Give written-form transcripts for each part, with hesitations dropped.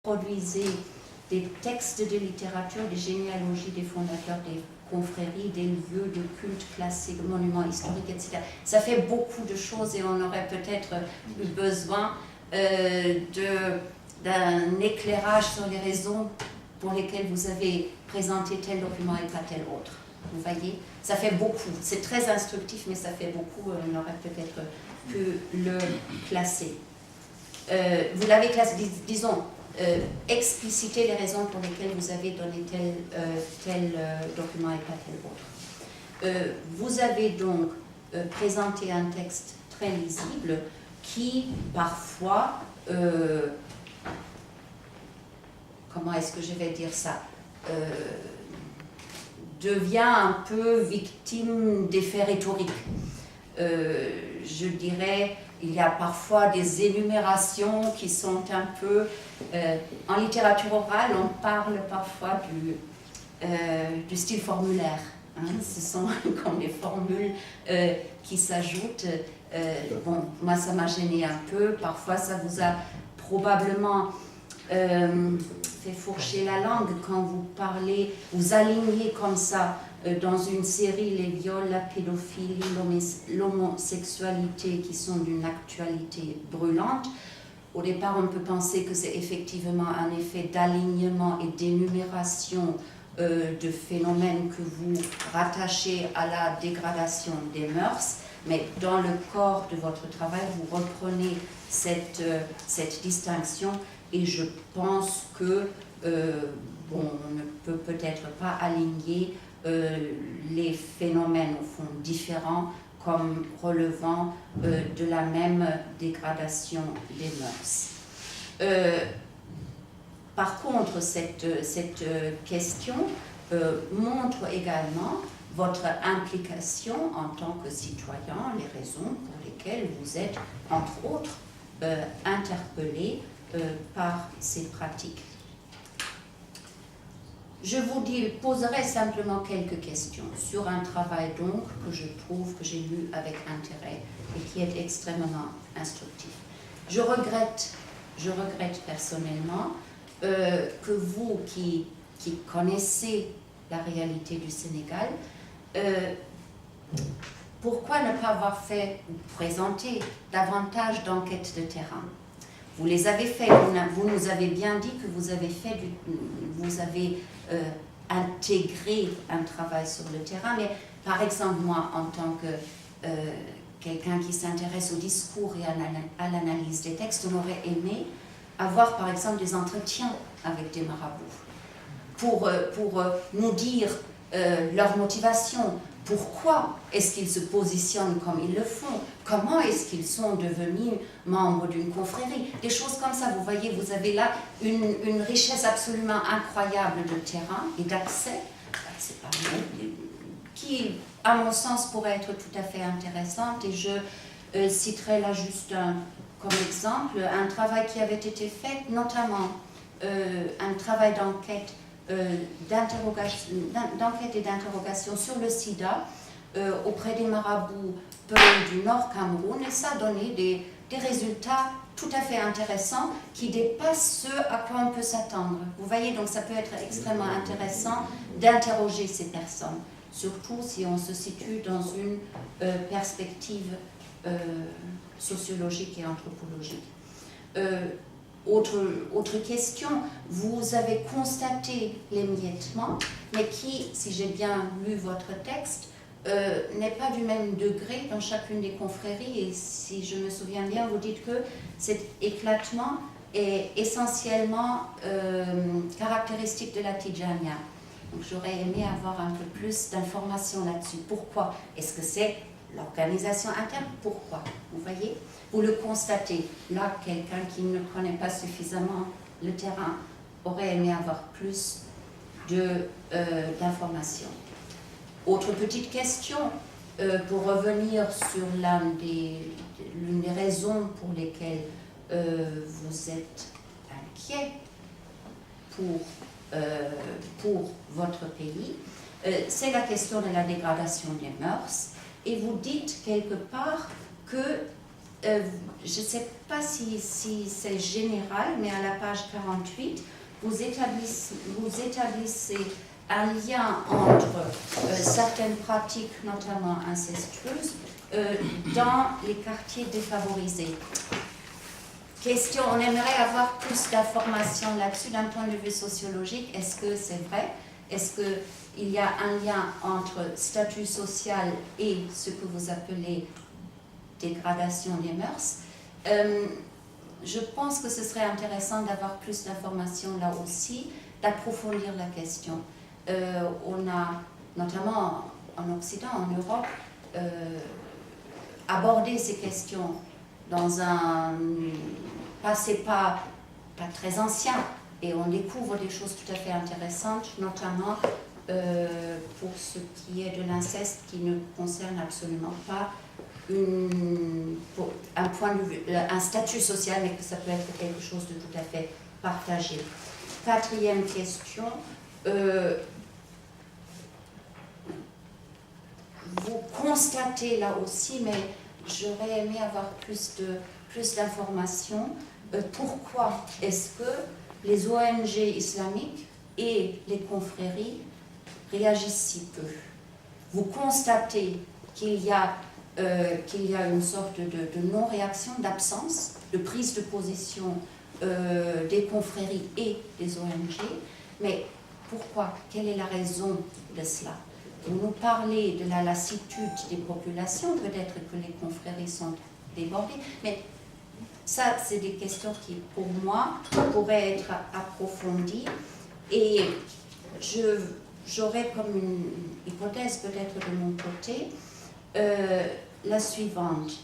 produisez des textes de littérature, des généalogies des fondateurs des confréries, des lieux de culte classiques, monuments historiques, etc. Ça fait beaucoup de choses et on aurait peut-être eu besoin d'un éclairage sur les raisons pour lesquelles vous avez présenté tel document et pas tel autre. Vous voyez, ça fait beaucoup. C'est très instructif, mais ça fait beaucoup. On aurait peut-être pu le classer. Vous l'avez classé, disons, expliciter les raisons pour lesquelles vous avez donné tel document et pas tel autre. Vous avez donc présenté un texte très lisible qui, parfois, comment est-ce que je vais dire ça, devient un peu victime d'effets rhétoriques. Je dirais, il y a parfois des énumérations qui sont un peu... en littérature orale, on parle parfois du style formulaire. Hein, ce sont comme des formules qui s'ajoutent. Bon, moi, ça m'a gêné un peu. Parfois, ça vous a probablement fait fourcher la langue quand vous parlez, vous alignez comme ça dans une série les viols, la pédophilie, l'homosexualité qui sont d'une actualité brûlante. Au départ, on peut penser que c'est effectivement un effet d'alignement et d'énumération de phénomènes que vous rattachez à la dégradation des mœurs, mais dans le corps de votre travail, vous reprenez cette distinction et je pense que, bon, on ne peut peut-être pas aligner les phénomènes au fond différents comme relevant de la même dégradation des mœurs. Par contre, cette question montre également votre implication en tant que citoyen, les raisons pour lesquelles vous êtes, entre autres, interpellé par ces pratiques. Je vous poserai simplement quelques questions sur un travail donc que je trouve que j'ai lu avec intérêt et qui est extrêmement instructif. Je regrette personnellement que vous qui connaissez la réalité du Sénégal, pourquoi ne pas avoir fait ou présenté davantage d'enquêtes de terrain? Vous les avez fait, vous nous avez bien dit que vous avez intégré un travail sur le terrain, mais par exemple moi en tant que quelqu'un qui s'intéresse au discours et à l'analyse des textes, on aurait aimé avoir par exemple des entretiens avec des marabouts pour nous dire leur motivation. Pourquoi est-ce qu'ils se positionnent comme ils le font? Comment est-ce qu'ils sont devenus membres d'une confrérie? Des choses comme ça, vous voyez, vous avez là une richesse absolument incroyable de terrain et d'accès, qui, à mon sens, pourrait être tout à fait intéressante. Et je citerai là juste comme exemple un travail qui avait été fait, notamment un travail d'enquête et d'interrogation sur le sida auprès des marabouts Peul du Nord Cameroun, et ça a donné des résultats tout à fait intéressants qui dépassent ce à quoi on peut s'attendre. Vous voyez, donc ça peut être extrêmement intéressant d'interroger ces personnes, surtout si on se situe dans une perspective sociologique et anthropologique. Autre question, vous avez constaté l'émiettement, mais qui, si j'ai bien lu votre texte, n'est pas du même degré dans chacune des confréries, et si je me souviens bien, vous dites que cet éclatement est essentiellement caractéristique de la Tidjania. Donc j'aurais aimé avoir un peu plus d'informations là-dessus. Pourquoi? Est-ce que c'est l'organisation interne? Pourquoi? Vous voyez? Vous le constatez. Là, quelqu'un qui ne connaît pas suffisamment le terrain aurait aimé avoir plus d'informations. Autre petite question, pour revenir sur l'une des raisons pour lesquelles vous êtes inquiet pour votre pays, c'est la question de la dégradation des mœurs. Et vous dites quelque part que je ne sais pas si c'est général, mais à la page 48, vous établissez un lien entre certaines pratiques, notamment incestueuses, dans les quartiers défavorisés. Question, on aimerait avoir plus d'informations là-dessus d'un point de vue sociologique. Est-ce que c'est vrai? Est-ce qu'il y a un lien entre statut social et ce que vous appelez dégradation des mœurs? Je pense que ce serait intéressant d'avoir plus d'informations là aussi, d'approfondir la question. On a, notamment en Occident, en Europe, abordé ces questions dans un passé pas très ancien, et on découvre des choses tout à fait intéressantes, notamment pour ce qui est de l'inceste qui ne concerne absolument pas un point de vue, un statut social, mais que ça peut être quelque chose de tout à fait partagé. Quatrième question, vous constatez là aussi, mais j'aurais aimé avoir plus d'informations. Pourquoi est-ce que les ONG islamiques et les confréries réagissent si peu? Vous constatez qu'il y a une sorte de non-réaction, d'absence, de prise de position des confréries et des ONG, mais pourquoi? Quelle est la raison de cela? Vous nous parlez de la lassitude des populations, peut-être que les confréries sont débordées, mais ça, c'est des questions qui, pour moi, pourraient être approfondies. Et j'aurais comme une hypothèse, peut-être de mon côté, la suivante.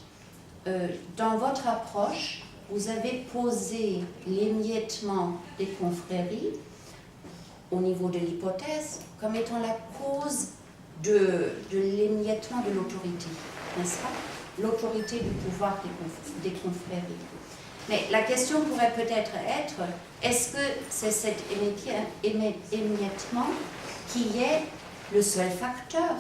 Dans votre approche, vous avez posé l'émiettement des confréries au niveau de l'hypothèse comme étant la cause de l'émiettement de l'autorité, n'est-ce pas? L'autorité du pouvoir des confréries. Mais la question pourrait peut-être être, est-ce que c'est cet émiettement qui est le seul facteur?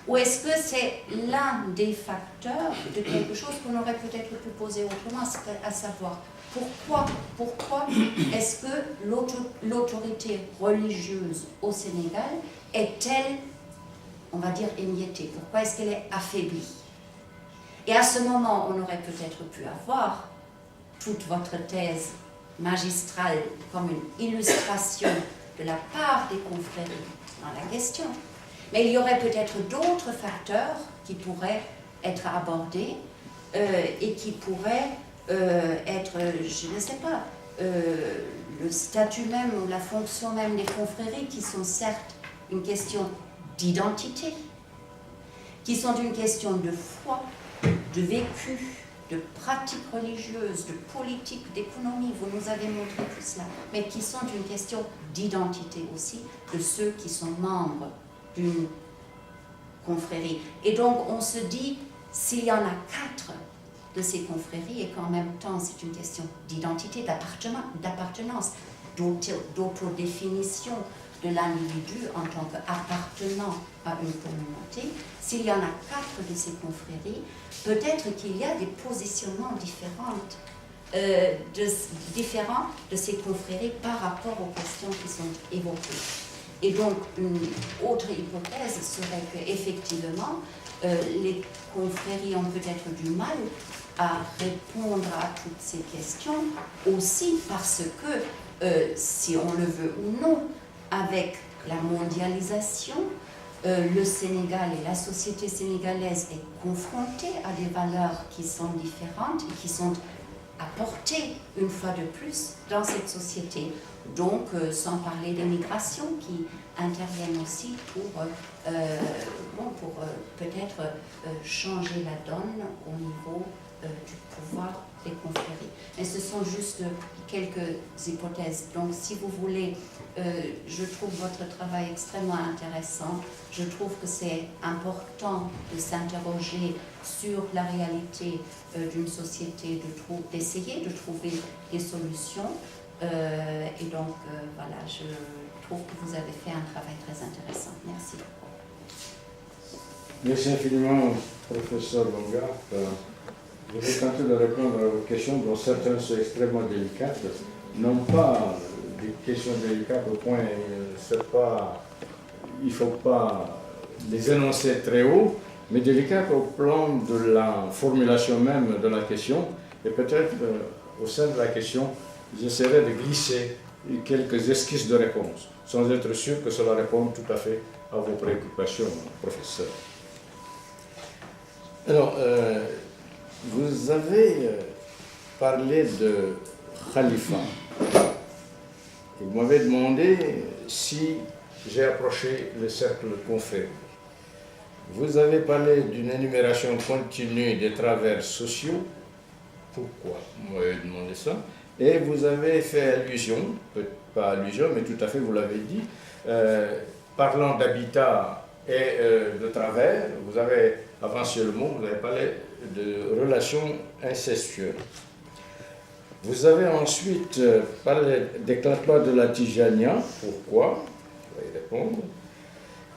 Ou est-ce que c'est l'un des facteurs de quelque chose qu'on aurait peut-être pu poser autrement, à savoir pourquoi est-ce que l'autorité religieuse au Sénégal est-elle, on va dire, émiettée? Pourquoi est-ce qu'elle est affaiblie? Et à ce moment, on aurait peut-être pu avoir toute votre thèse magistrale comme une illustration de la part des confréries dans la question. Mais il y aurait peut-être d'autres facteurs qui pourraient être abordés et qui pourraient être, je ne sais pas, le statut même ou la fonction même des confréries qui sont certes une question d'identité, qui sont une question de foi, de vécu, de pratiques religieuses, de politique, d'économie, vous nous avez montré tout cela, mais qui sont une question d'identité aussi de ceux qui sont membres d'une confrérie. Et donc on se dit, s'il y en a 4 de ces confréries, et qu'en même temps c'est une question d'identité, d'appartenance, d'autodéfinition de l'individu en tant qu'appartenant à une communauté, s'il y en a 4 de ces confréries, peut-être qu'il y a des positionnements différents de ces confréries par rapport aux questions qui sont évoquées. Et donc, une autre hypothèse serait qu'effectivement, les confréries ont peut-être du mal à répondre à toutes ces questions, aussi parce que, si on le veut ou non, avec la mondialisation, le Sénégal et la société sénégalaise est confrontée à des valeurs qui sont différentes et qui sont apportées une fois de plus dans cette société. Donc, sans parler des migrations qui interviennent aussi pour peut-être changer la donne au niveau du pouvoir des confréries. Mais ce sont juste quelques hypothèses. Donc, si vous voulez, je trouve votre travail extrêmement intéressant. Je trouve que c'est important de s'interroger sur la réalité d'une société, d'essayer de trouver des solutions. Et donc, voilà, je trouve que vous avez fait un travail très intéressant. Merci. Merci infiniment, professeur Longa. Je vais tenter de répondre à vos questions, dont certaines sont extrêmement délicates. Non pas des questions délicates au point, il ne faut pas les énoncer très haut, mais délicates au plan de la formulation même de la question. Et peut-être au sein de la question, j'essaierai de glisser quelques esquisses de réponse, sans être sûr que cela réponde tout à fait à vos préoccupations, professeur. Alors, vous avez parlé de Khalifa. Et vous m'avez demandé si j'ai approché le cercle confrère. Vous avez parlé d'une énumération continue des travers sociaux. Pourquoi? Vous m'avez demandé ça. Et vous avez fait allusion, pas allusion, mais tout à fait, vous l'avez dit, parlant d'habitat et de travers, vous avez avancé le mot, vous avez parlé de relations incestueuses. Vous avez ensuite parlé d'éclatement de la Tijania. Pourquoi? Je vais y répondre.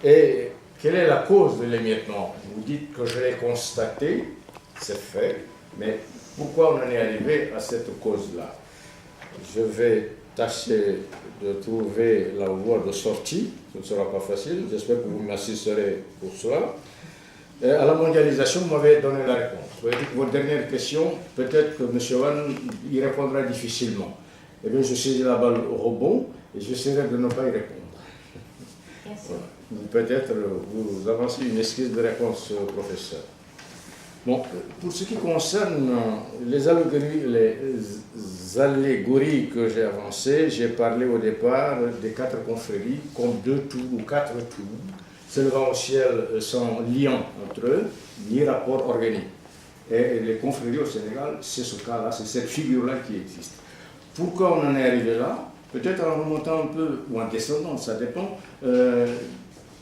Et quelle est la cause de l'émiettement? Vous dites que je l'ai constaté, c'est fait, mais pourquoi on en est arrivé à cette cause-là? Je vais tâcher de trouver la voie de sortie, ce ne sera pas facile, j'espère que vous m'assisterez pour cela. Et à la mondialisation, vous m'avez donné la réponse. Vous avez dit que votre dernière question, peut-être que M. Wan y répondra difficilement. Eh bien, je saisis la balle au rebond et j'essaierai de ne pas y répondre. Voilà. Peut-être vous avancez une esquisse de réponse, professeur. Bon, pour ce qui concerne les allégories que j'ai avancées, j'ai parlé au départ des 4 confréries comme 2 tours ou 4 tours, s'élevant au ciel sans lien entre eux, ni rapport organique. Et les confréries au Sénégal, c'est ce cas-là, c'est cette figure-là qui existe. Pourquoi on en est arrivé là? Peut-être en remontant un peu, ou en descendant, ça dépend,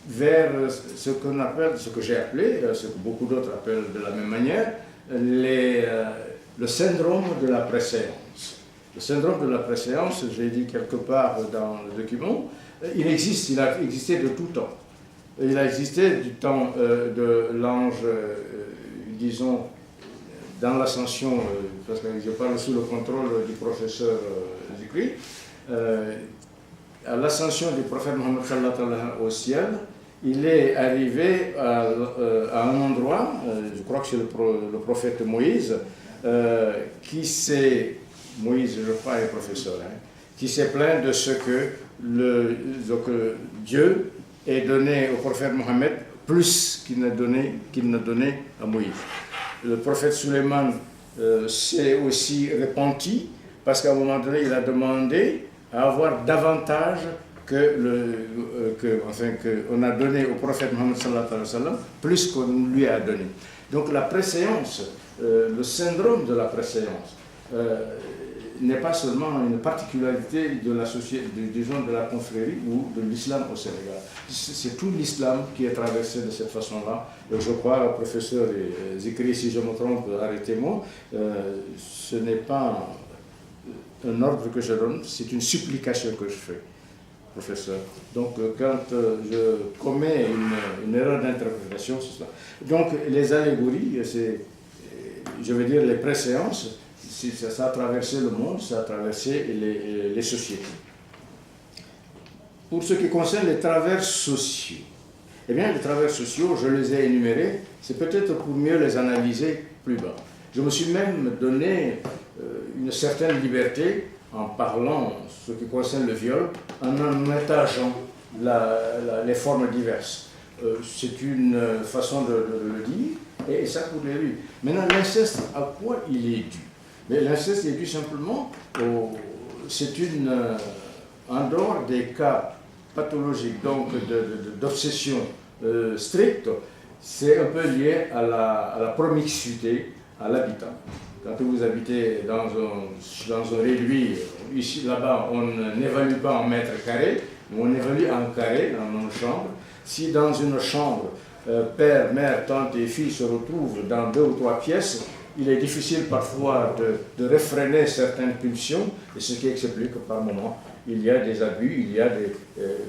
vers ce qu'on appelle, ce que j'ai appelé, ce que beaucoup d'autres appellent de la même manière, le syndrome de la préséance. Le syndrome de la préséance, j'ai dit quelque part dans le document, il existe, il a existé de tout temps. Il a existé du temps de l'ange, disons, dans l'ascension, parce que je parle sous le contrôle du professeur Zikri, à l'ascension du prophète Mohammed au ciel, il est arrivé à un endroit, je crois que c'est le prophète Moïse, Moïse, je crois, est professeur, qui s'est plaint de ce que Dieu ait donné au prophète Mohammed plus qu'il n'a donné à Moïse. Le prophète Suleiman s'est aussi repenti parce qu'à un moment donné, il a demandé à avoir davantage qu'on a donné au prophète Mohammed sallallahu alayhi wa sallam, plus qu'on lui a donné. Donc la préséance, le syndrome de la préséance, n'est pas seulement une particularité de la société, disons de la confrérie ou de l'islam au Sénégal. C'est tout l'islam qui est traversé de cette façon-là. Et je crois, professeur Zikri, si je me trompe, arrêtez-moi, ce n'est pas un ordre que je donne, c'est une supplication que je fais, professeur. Donc quand je commets une erreur d'interprétation, c'est cela. Donc les allégories, je veux dire les préséances, ça a traversé le monde, ça a traversé les sociétés. Pour ce qui concerne les travers sociaux, eh bien les travers sociaux, je les ai énumérés, c'est peut-être pour mieux les analyser plus bas. Je me suis même donné une certaine liberté en parlant, ce qui concerne le viol, en étageant les formes diverses. C'est une façon de le dire, et ça pour les lui. Maintenant, l'inceste, à quoi il est dû? Mais l'inceste est dû simplement, en dehors des cas pathologiques, donc d'obsession stricte, c'est un peu lié à la promiscuité, à l'habitat. Quand vous habitez dans un réduit, ici, là-bas, on n'évalue pas en mètres carrés, on évalue en carrés dans une chambre. Si dans une chambre, père, mère, tante et fille se retrouvent dans 2 ou 3 pièces, il est difficile parfois de réfréner certaines pulsions, et ce qui explique que par moment, il y a des abus, il y a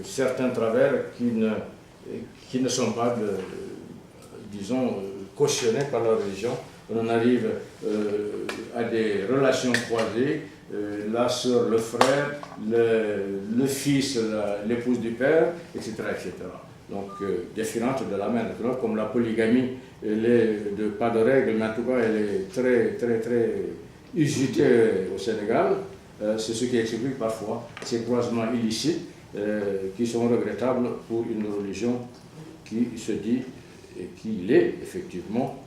certains travers qui ne sont pas, disons, cautionnés par la religion on en arrive à des relations croisées, la sœur, le frère, le fils, l'épouse du père, etc. etc. Donc différente de la mère, comme la polygamie, elle est pas de règle, mais en tout cas elle est très usitée au Sénégal. C'est ce qui explique parfois ces croisements illicites qui sont regrettables pour une religion qui se dit et qui est effectivement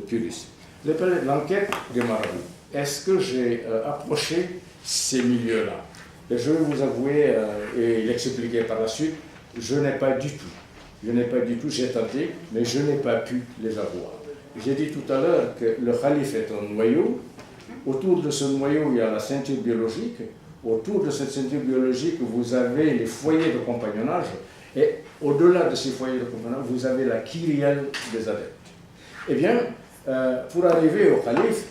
puriste. L'enquête des marabouts. Est-ce que j'ai approché ces milieux-là? Et je vais vous avouer, et l'expliquer par la suite, je n'ai pas du tout, j'ai tenté, mais je n'ai pas pu les avoir. J'ai dit tout à l'heure que le calife est un noyau. Autour de ce noyau, il y a la ceinture biologique. Autour de cette ceinture biologique, vous avez les foyers de compagnonnage. Et au-delà de ces foyers de compagnonnage, vous avez la kyrielle des adeptes. Eh bien, pour arriver au calife,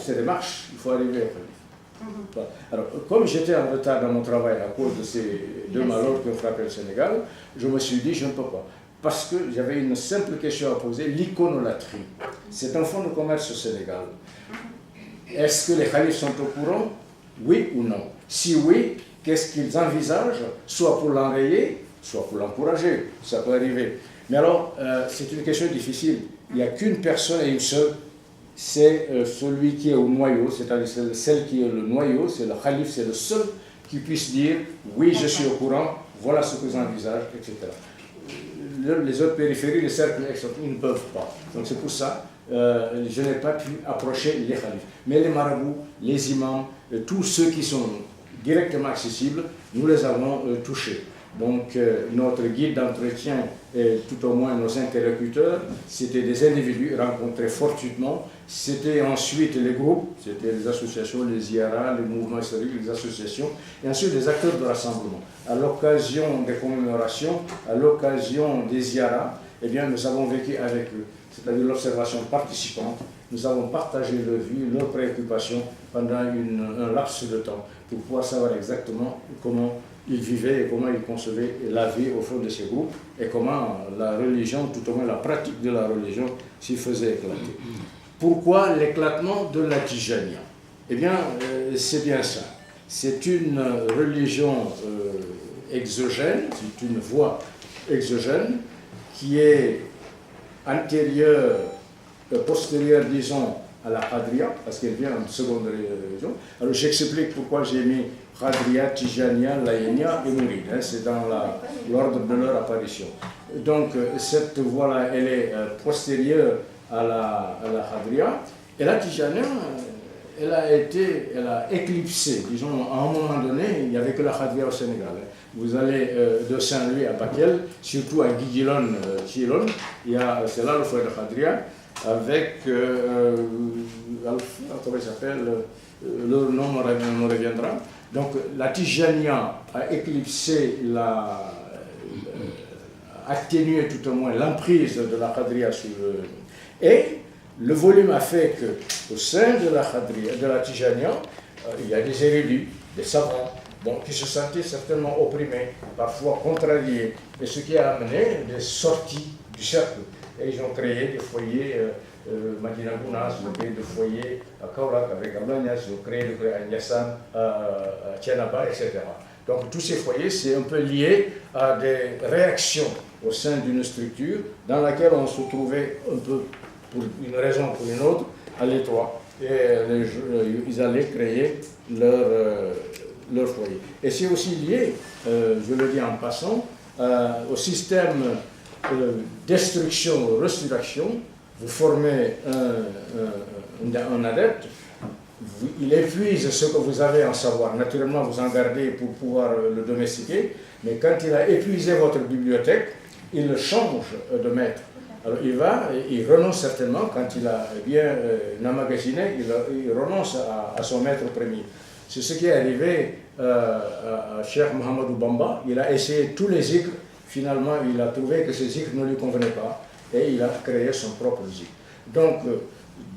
c'est des marches, il faut arriver au calife. Alors, comme j'étais en retard dans mon travail à cause de ces deux malheurs qui ont frappé le Sénégal, je me suis dit, je ne peux pas. Parce que j'avais une simple question à poser, l'iconolatrie. C'est un fonds de commerce au Sénégal. Est-ce que les khalifes sont au courant? Oui ou non? Si oui, qu'est-ce qu'ils envisagent? Soit pour l'enrayer, soit pour l'encourager. Ça peut arriver. Mais alors, c'est une question difficile. Il n'y a qu'une personne et une seule. C'est celui qui est au noyau, c'est-à-dire celle qui est le noyau, c'est le khalif, c'est le seul qui puisse dire « Oui, je suis au courant, voilà ce que j'envisage, etc. » Les autres périphéries, les cercles externes, ils ne peuvent pas. Donc c'est pour ça je n'ai pas pu approcher les khalifs. Mais les marabouts, les imams, tous ceux qui sont directement accessibles, nous les avons touchés. Donc notre guide d'entretien et tout au moins nos interlocuteurs, c'était des individus rencontrés fortuitement. C'était ensuite les groupes, c'était les associations, les ziyaras, les mouvements historiques, les associations, et ensuite les acteurs de rassemblement. À l'occasion des commémorations, à l'occasion des ziyaras, eh bien, nous avons vécu avec eux, c'est-à-dire l'observation participante. Nous avons partagé leurs vies, leurs préoccupations pendant un laps de temps pour pouvoir savoir exactement comment ils vivaient et comment ils concevaient la vie au fond de ces groupes et comment la religion, tout au moins la pratique de la religion, s'y faisait éclater. Pourquoi l'éclatement de la Tijania? Eh bien, c'est bien ça. C'est une religion exogène, c'est une voie exogène qui est antérieure, postérieure, disons, à la Qadriya, parce qu'elle vient en seconde religion. Alors j'explique pourquoi j'ai mis Qadriya, Tijania, Layenia et Mouride. Hein, c'est dans l'ordre de leur apparition. Donc cette voie-là, elle est postérieure à la Qadriya. Et la Tijania, elle a éclipsé, disons, à un moment donné, il n'y avait que la Qadriya au Sénégal. Hein. Vous allez de Saint-Louis à Bakel, surtout à Guigilon, Chilon, c'est là le foyer de Qadriya, avec, comment il s'appelle, le nom me reviendra. Donc la Tijania a éclipsé, atténué tout au moins l'emprise de la Qadriya sur le... Et le volume a fait qu'au sein de la Qadriya, de la Tijania, il y a des érudits, des savants, bon, qui se sentaient certainement opprimés, parfois contrariés, et ce qui a amené des sorties du cercle. Et ils ont créé des foyers, Madina Gounas, ils ont créé des foyers à Kaolack avec Ablagnas, ils ont créé des foyers à Niassan, à Tianaba, etc. Donc tous ces foyers, c'est un peu lié à des réactions au sein d'une structure dans laquelle on se trouvait un peu, pour une raison ou pour une autre, à l'étroit. Et ils allaient créer leur foyer. Et c'est aussi lié, je le dis en passant, au système destruction, resurrection. Vous formez un adepte, il épuise ce que vous avez en savoir. Naturellement, vous en gardez pour pouvoir le domestiquer, mais quand il a épuisé votre bibliothèque, il le change de maître. Alors il renonce certainement, quand il a bien emmagasiné, il renonce à son maître premier. C'est ce qui est arrivé à Cheikh Mohamedou Bamba. Il a essayé tous les zikrs, finalement il a trouvé que ces zikrs ne lui convenaient pas et il a créé son propre zikr. Donc,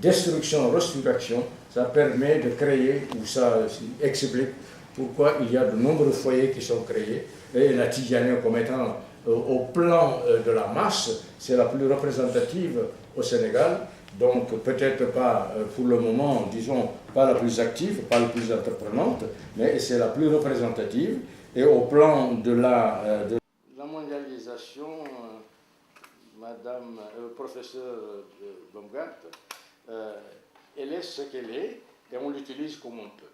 destruction, resurrection, ça permet de créer, ou ça explique pourquoi il y a de nombreux foyers qui sont créés. Et la Tijania comme étant au plan de la masse, c'est la plus représentative au Sénégal. Donc peut-être pas pour le moment, disons, pas la plus active, pas la plus entreprenante, mais c'est la plus représentative. Et au plan de la mondialisation, Madame, professeur Baumgart, elle est ce qu'elle est et on l'utilise comme on peut.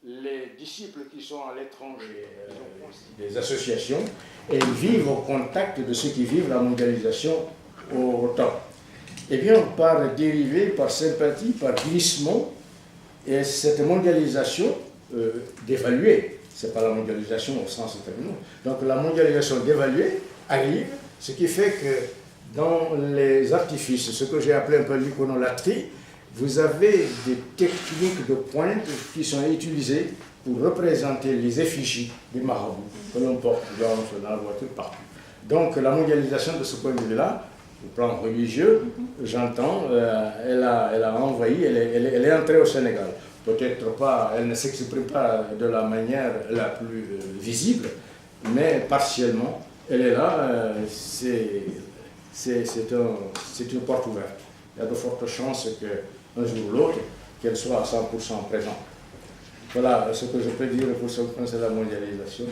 Les disciples qui sont à l'étranger, des associations, et ils vivent au contact de ceux qui vivent la mondialisation autant. Eh bien, par dérivé, par sympathie, par glissement, et cette mondialisation dévaluée, ce n'est pas la mondialisation au sens terminal, donc la mondialisation dévaluée arrive, ce qui fait que dans les artifices, ce que j'ai appelé un peu l'iconolatrie, vous avez des techniques de pointe qui sont utilisées pour représenter les effigies des marabouts que l'on porte dans la voiture partout. Donc la mondialisation de ce point de vue-là, au plan religieux, j'entends, elle a envahi, elle est entrée au Sénégal. Peut-être pas, elle ne s'exprime pas de la manière la plus visible, mais partiellement, elle est là, c'est une porte ouverte. Il y a de fortes chances qu'un jour ou l'autre, qu'elle soit à 100% présente. Voilà ce que je peux dire pour ce point, c'est la mondialisation.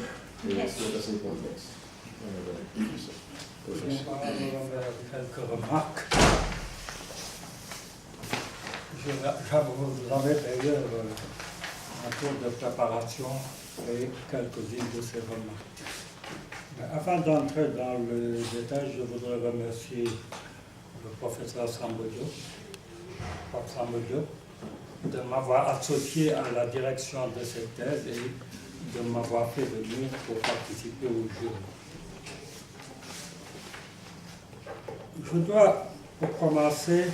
C'est assez complexe. Quelques remarques. J'avais d'ailleurs un cours de préparation et quelques-unes de ces remarques. Mais avant d'entrer dans le détail, je voudrais remercier le professeur Sambodio, Pape Sambodio, de m'avoir associé à la direction de cette thèse et de m'avoir fait venir pour participer au jury. Je dois, pour commencer,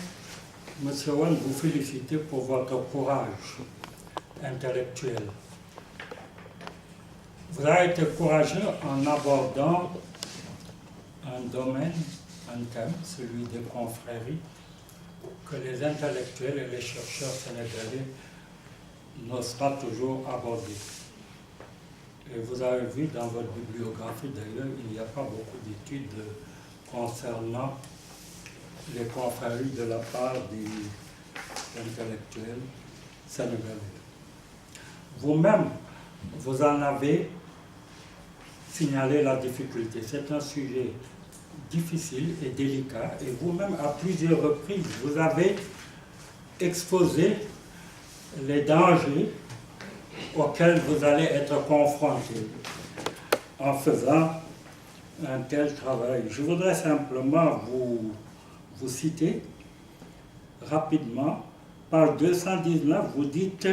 M. Wan, vous féliciter pour votre courage intellectuel. Vous avez été courageux en abordant un domaine, un thème, celui des confréries, que les intellectuels et les chercheurs sénégalais n'osent pas toujours aborder. Et vous avez vu dans votre bibliographie, d'ailleurs, il n'y a pas beaucoup d'études concernant les confréries de la part des intellectuels sénégalais. Vous-même, vous en avez signalé la difficulté. C'est un sujet difficile et délicat, et vous-même, à plusieurs reprises, vous avez exposé les dangers auxquels vous allez être confrontés en faisant un tel travail. Je voudrais simplement vous citer rapidement. Page 219, vous dites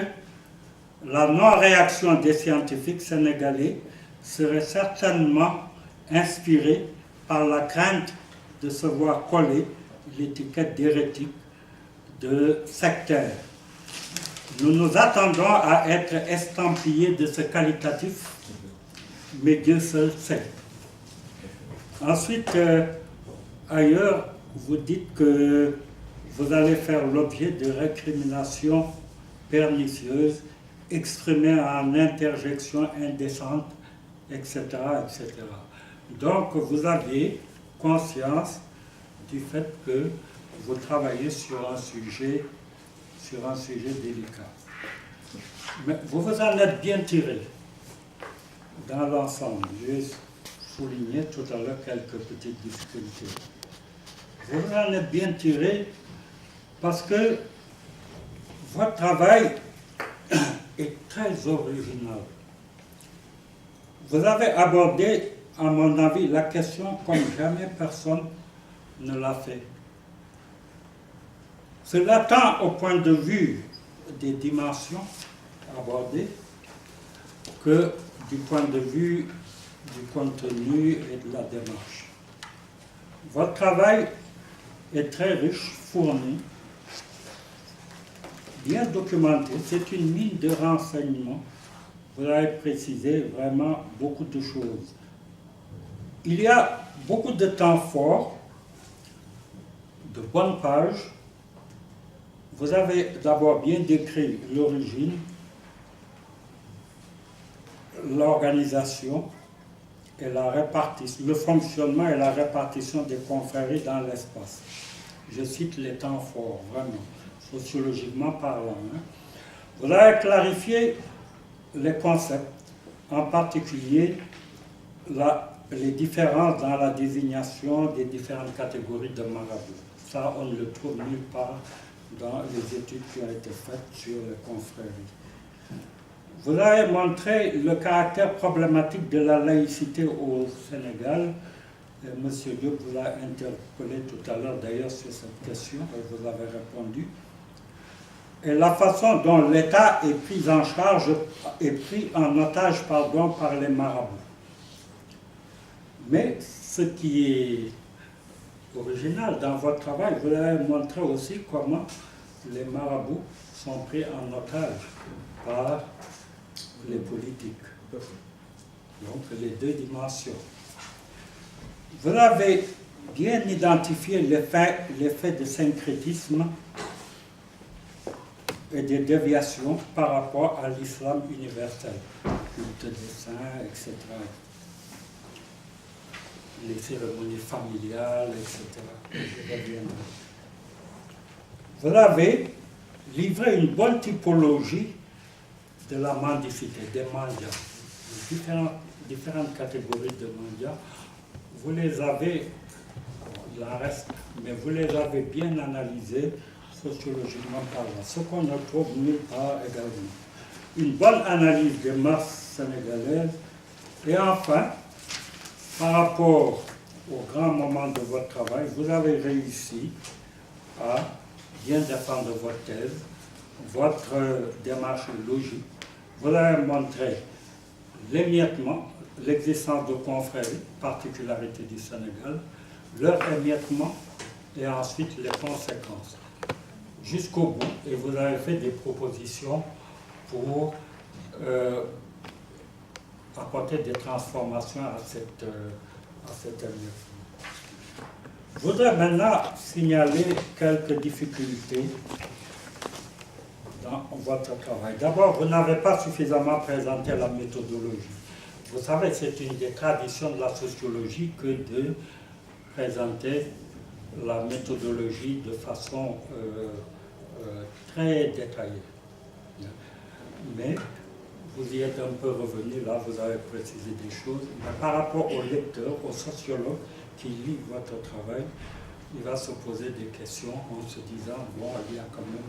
« La non-réaction des scientifiques sénégalais serait certainement inspirée par la crainte de se voir coller l'étiquette d'hérétique de sectaire. Nous nous attendons à être estampillés de ce qualitatif, mais Dieu seul sait. » Ensuite, ailleurs, vous dites que vous allez faire l'objet de récriminations pernicieuses, exprimées en interjections indécentes, etc., etc. Donc, vous avez conscience du fait que vous travaillez sur un sujet délicat. Mais vous vous en êtes bien tiré dans l'ensemble. J'ai souligné tout à l'heure quelques petites difficultés. Vous vous en êtes bien tiré parce que votre travail est très original. Vous avez abordé, à mon avis, la question comme jamais personne ne l'a fait. Cela tant au point de vue des dimensions abordées que du point de vue du contenu et de la démarche. Votre travail est très riche, fourni, bien documenté. C'est une mine de renseignements. Vous avez précisé vraiment beaucoup de choses. Il y a beaucoup de temps fort, de bonnes pages. Vous avez d'abord bien décrit l'origine, l'organisation et la répartition, le fonctionnement et la répartition des confréries dans l'espace. Je cite les temps forts, vraiment, sociologiquement parlant. Hein. Vous avez clarifié les concepts, en particulier les différences dans la désignation des différentes catégories de marabouts. Ça, on ne le trouve nulle part dans les études qui ont été faites sur les confréries. Vous avez montré le caractère problématique de la laïcité au Sénégal. M. Diop vous a interpellé tout à l'heure d'ailleurs sur cette question et vous avez répondu. Et la façon dont l'État est pris en charge, est pris en otage par les marabouts. Mais ce qui est original dans votre travail, vous avez montré aussi comment les marabouts sont pris en otage par les politiques. Donc les deux dimensions. Vous avez bien identifié l'effet de syncrétisme et des déviations par rapport à l'islam universel, culte des saints, etc. Les cérémonies familiales, etc. Vous avez livré une bonne typologie de la mendicité, des mendiants, différentes catégories de mendiants. Vous les avez, il en reste, mais vous les avez bien analysées sociologiquement parlant, ce qu'on ne trouve nulle part également. Une bonne analyse des mœurs sénégalaises, et enfin, par rapport au grand moment de votre travail, vous avez réussi à bien défendre votre thèse, votre démarche logique. Vous avez montré l'émiettement, l'existence de confréries, particularité du Sénégal, leur émiettement et ensuite les conséquences. Jusqu'au bout, et vous avez fait des propositions pour apporter des transformations à cet émiettement. Je voudrais maintenant signaler quelques difficultés dans votre travail. D'abord, vous n'avez pas suffisamment présenté la méthodologie. Vous savez, c'est une des traditions de la sociologie que de présenter la méthodologie de façon très détaillée. Mais vous y êtes un peu revenu, là, vous avez précisé des choses. Mais par rapport au lecteur, au sociologue qui lit votre travail, il va se poser des questions en se disant, bon, il y a quand même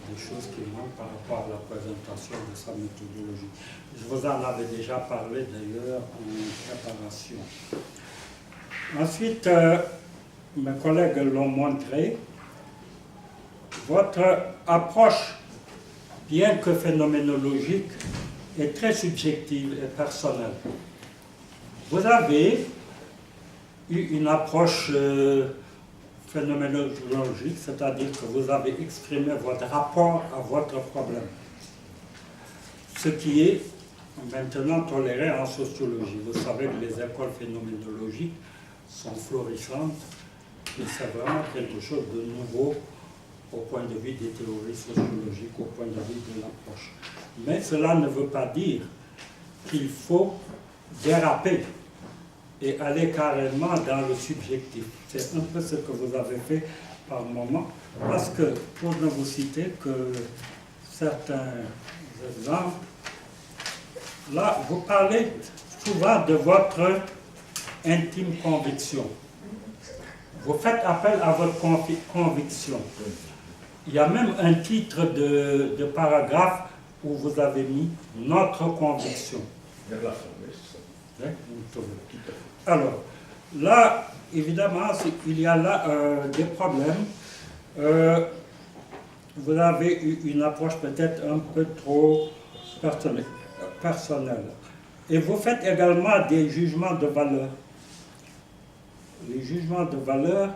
des choses qui manquent par rapport à la présentation de sa méthodologie. Je vous en avais déjà parlé d'ailleurs en préparation. Ensuite, mes collègues l'ont montré, votre approche, bien que phénoménologique, est très subjective et personnelle. Vous avez eu une approche phénoménologique, c'est-à-dire que vous avez exprimé votre rapport à votre problème, ce qui est maintenant toléré en sociologie. Vous savez que les écoles phénoménologiques sont florissantes et c'est vraiment quelque chose de nouveau au point de vue des théories sociologiques, au point de vue de l'approche. Mais cela ne veut pas dire qu'il faut déraper et aller carrément dans le subjectif. C'est un peu ce que vous avez fait par moment, parce que, pour ne vous citer que certains exemples, là, vous parlez souvent de votre intime conviction. Vous faites appel à votre conviction. Il y a même un titre de paragraphe où vous avez mis « notre conviction ». Alors, là, évidemment, il y a là des problèmes. Vous avez eu une approche peut-être un peu trop personnelle. Et vous faites également des jugements de valeur. Les jugements de valeur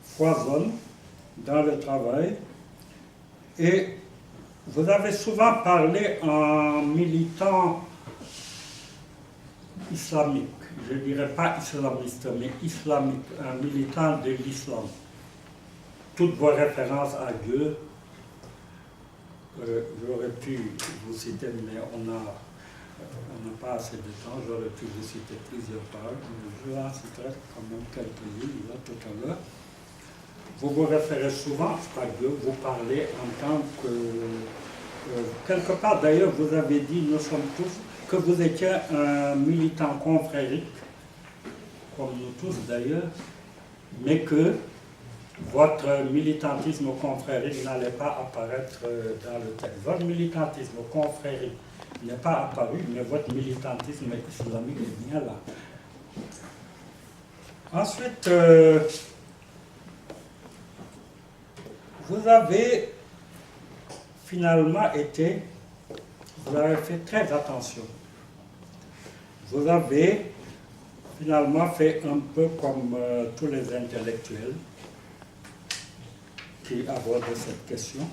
foisonnent dans le travail. Et vous avez souvent parlé en militant islamique. Je ne dirais pas islamiste, mais islamique, un militant de l'islam. Toutes vos références à Dieu, j'aurais pu vous citer, mais on n'a pas assez de temps, j'aurais pu vous citer plusieurs pages, mais je en citerai quand même quelques-unes là tout à l'heure. vous vous référez souvent à Dieu, vous parlez en tant que... quelque part d'ailleurs, vous avez dit, nous sommes tous, que vous étiez un militant confrérique, comme nous tous d'ailleurs, mais que votre militantisme confrérique n'allait pas apparaître dans le texte. Votre militantisme confrérique n'est pas apparu, mais votre militantisme islamique est bien là. Ensuite, vous avez finalement vous avez fait très attention. Vous avez finalement fait un peu comme tous les intellectuels qui abordent cette question.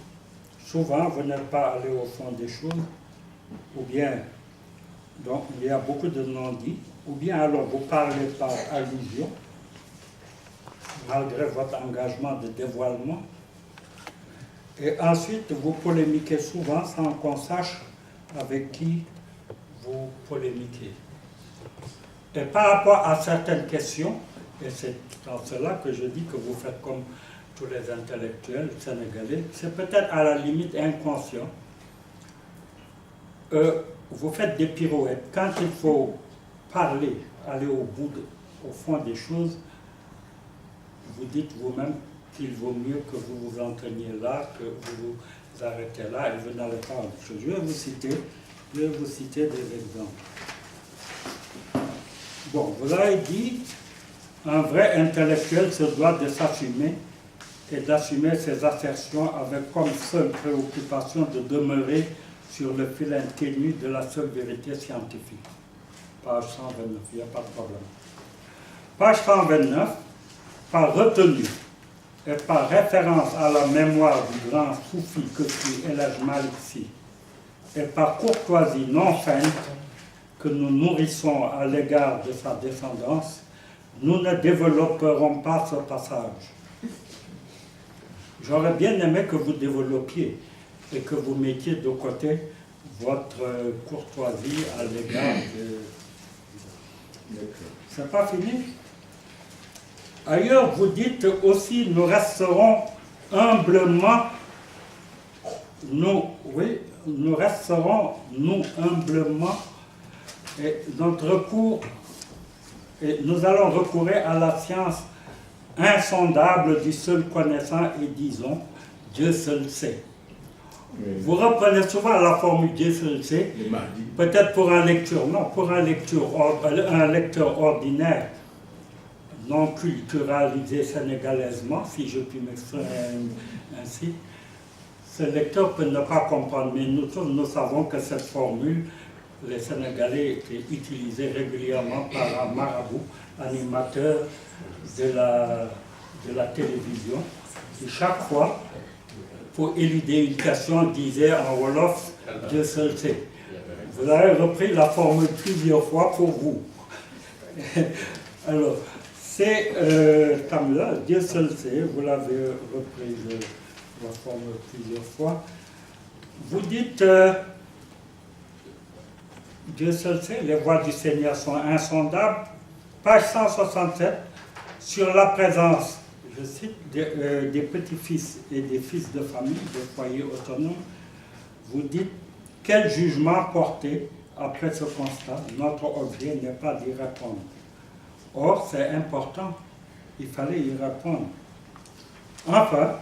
Souvent, vous n'êtes pas allé au fond des choses, ou bien, donc il y a beaucoup de non-dits, ou bien alors vous parlez par allusion, malgré votre engagement de dévoilement, et ensuite vous polémiquez souvent sans qu'on sache avec qui vous polémiquez. Et par rapport à certaines questions, et c'est dans cela que je dis que vous faites comme tous les intellectuels sénégalais, c'est peut-être à la limite inconscient. Vous faites des pirouettes. Quand il faut parler, aller au fond des choses, vous dites vous-même qu'il vaut mieux que vous vous entraîniez là, que vous vous arrêtez là et vous n'allez pas en autre chose. Je vais vous citer des exemples. Bon, vous avez dit, un vrai intellectuel se doit de s'assumer et d'assumer ses assertions avec comme seule préoccupation de demeurer sur le fil ténu de la seule vérité scientifique. Page 129, il n'y a pas de problème. Page 129, par retenue et par référence à la mémoire du grand soufi que fut El Hadj Malick Sy, et par courtoisie non feinte que nous nourrissons à l'égard de sa descendance, nous ne développerons pas ce passage. J'aurais bien aimé que vous développiez et que vous mettiez de côté votre courtoisie à l'égard de... C'est pas fini? Ailleurs, vous dites aussi, nous resterons humblement, nous resterons, nous, humblement, et notre recours, et nous allons recourir à la science insondable du seul connaissant et disons, Dieu seul sait. Oui. Vous reprenez souvent la formule Dieu seul sait, peut-être pour un lecteur, non, pour un lecteur ordinaire, non culturalisé sénégalaisement, si je puis m'exprimer ainsi, ce lecteur peut ne pas comprendre, mais nous savons que cette formule, les Sénégalais utilisée régulièrement par un marabout, animateur de la télévision, qui chaque fois, pour éluder une question, disait en Wolof, Dieu seul sait. Vous avez repris la formule plusieurs fois pour vous. Alors, c'est Tamla, Dieu seul sait, vous l'avez repris la formule plusieurs fois. Vous dites, Dieu seul sait, les voies du Seigneur sont insondables. Page 167, sur la présence, je cite, des petits-fils et des fils de famille, des foyers autonomes, vous dites, quel jugement porter après ce constat? Notre objet n'est pas d'y répondre. Or, c'est important, il fallait y répondre. Enfin,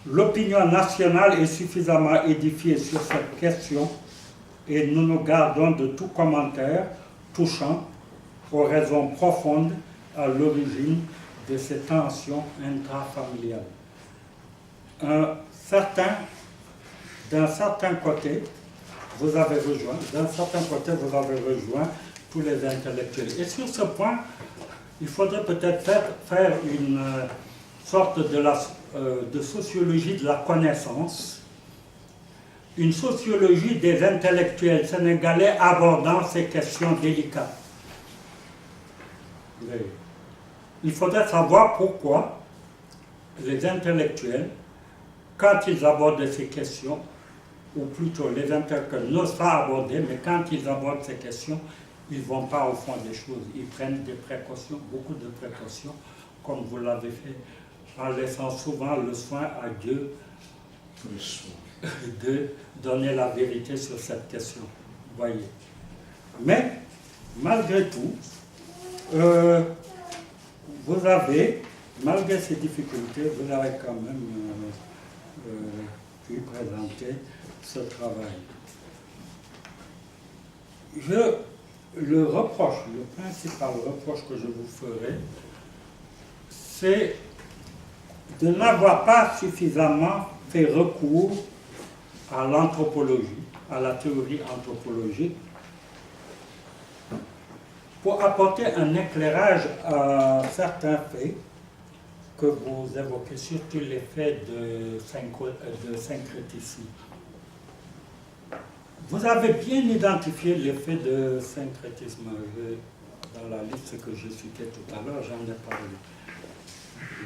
l'opinion nationale est suffisamment édifiée sur cette question et nous nous gardons de tout commentaire touchant aux raisons profondes à l'origine de ces tensions intrafamiliales. D'un certain côté, vous avez rejoint tous les intellectuels. Et sur ce point, il faudrait peut-être faire une sorte de sociologie de la connaissance, une sociologie des intellectuels sénégalais abordant ces questions délicates. Il faudrait savoir pourquoi les intellectuels, quand ils abordent ces questions, ou plutôt les intellectuels n'osent pas aborder, mais quand ils abordent ces questions, ils ne vont pas au fond des choses. Ils prennent des précautions, beaucoup de précautions, comme vous l'avez fait en laissant souvent le soin à Dieu de donner la vérité sur cette question. Voyez. Mais, malgré tout, vous avez, malgré ces difficultés, vous avez quand même pu présenter ce travail. Le principal reproche que je vous ferai, c'est de n'avoir pas suffisamment fait recours à l'anthropologie, à la théorie anthropologique, pour apporter un éclairage à certains faits que vous évoquez, surtout les faits de syncrétisme. Vous avez bien identifié les faits de syncrétisme. Dans la liste que j'ai citée tout à l'heure, j'en ai parlé.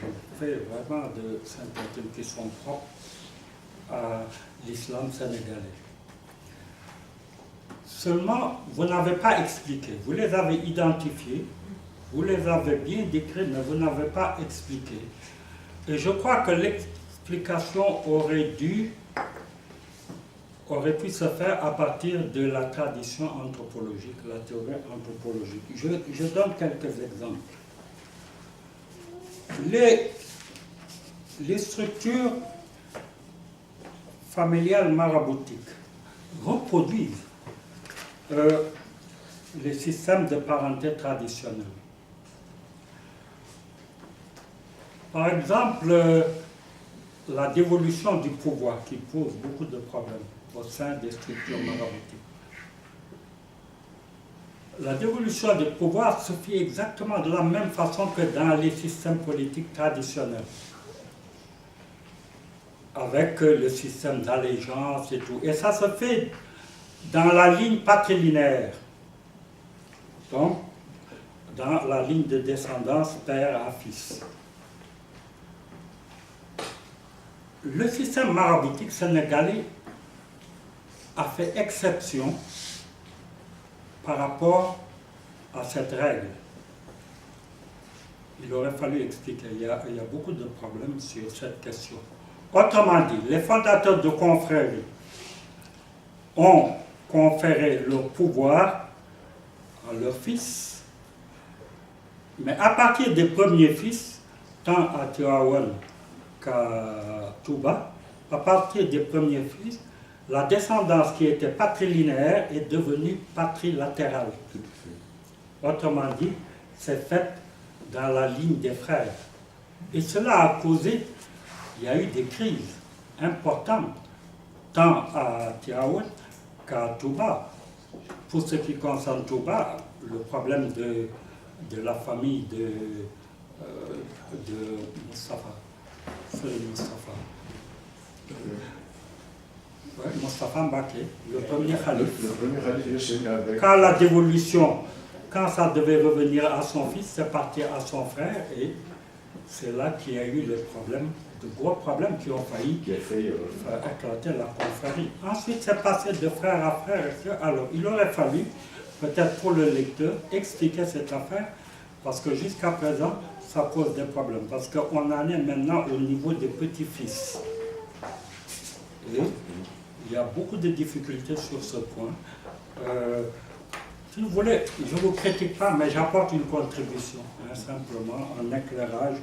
Les faits vraiment de syncrétisme qui sont propres à l'islam sénégalais. Seulement, vous n'avez pas expliqué. Vous les avez identifiés, vous les avez bien décrits, mais vous n'avez pas expliqué. Et je crois que l'explication aurait pu se faire à partir de la tradition anthropologique, la théorie anthropologique. Je donne quelques exemples. Les structures familiales maraboutiques reproduisent les systèmes de parenté traditionnels. Par exemple, la dévolution du pouvoir qui pose beaucoup de problèmes au sein des structures maraboutiques. La dévolution du pouvoir se fait exactement de la même façon que dans les systèmes politiques traditionnels, avec le système d'allégeance et tout. Et ça se fait dans la ligne patrilinéaire, donc dans la ligne de descendance père à fils. Le système maraboutique sénégalais a fait exception par rapport à cette règle. Il aurait fallu expliquer, il y a beaucoup de problèmes sur cette question. Autrement dit, les fondateurs de confréries ont conféré leur pouvoir à leurs fils, mais à partir des premiers fils, tant à Tivaouane qu'à Touba, à partir des premiers fils, la descendance qui était patrilinéaire est devenue patrilatérale. Autrement dit, c'est fait dans la ligne des frères. Et cela a causé, il y a eu des crises importantes, tant à Tivaouane qu'à Touba. Pour ce qui concerne Touba, le problème de la famille de Moustapha, Moustapha Mbaké, le premier khalife. Quand la dévolution, quand ça devait revenir à son fils, c'est parti à son frère et c'est là qu'il y a eu les problèmes, de gros problèmes qui ont failli éclater la confrérie. Ensuite, c'est passé de frère à frère. Alors, il aurait fallu, peut-être pour le lecteur, expliquer cette affaire parce que jusqu'à présent, ça pose des problèmes. Parce qu'on en est maintenant au niveau des petits-fils. Et il y a beaucoup de difficultés sur ce point. Si vous voulez, je ne vous critique pas, mais j'apporte une contribution, simplement, un éclairage